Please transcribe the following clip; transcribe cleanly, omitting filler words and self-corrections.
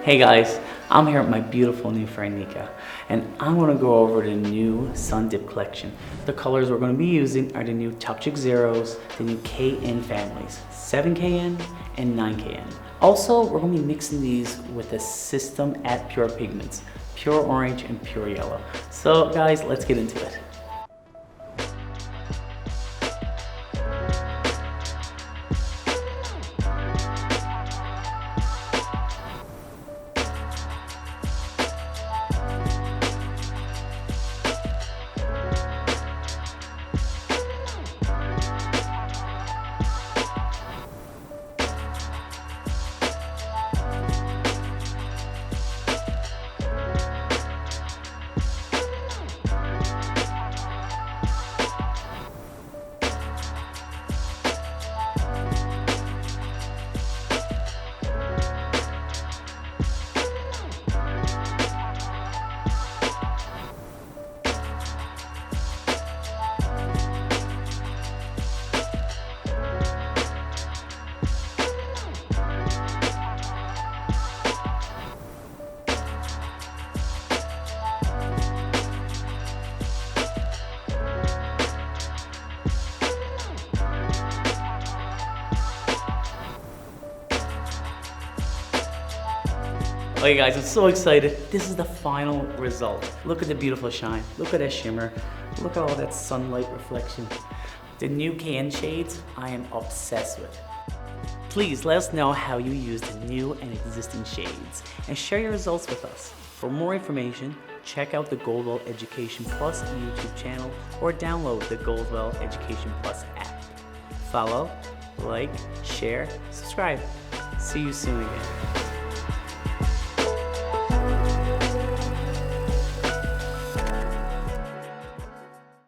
Hey guys, I'm here with my beautiful new friend Nika, and I'm going to go over the new SunDipped collection. The colors we're going to be using are the new Topchic Zeros, the new KN families, 7KN and 9KN. Also, we're going to be mixing these with the System Pigments, pure orange and pure yellow. So guys, let's get into it. Okay guys, I'm so excited. This is the final result. Look at the beautiful shine. Look at that shimmer. Look at all that sunlight reflection. The new KN shades, I am obsessed with. Please let us know how you use the new and existing shades and share your results with us. For more information, check out the Goldwell Education Plus YouTube channel or download the Goldwell Education Plus app. Follow, like, share, subscribe. See you soon again.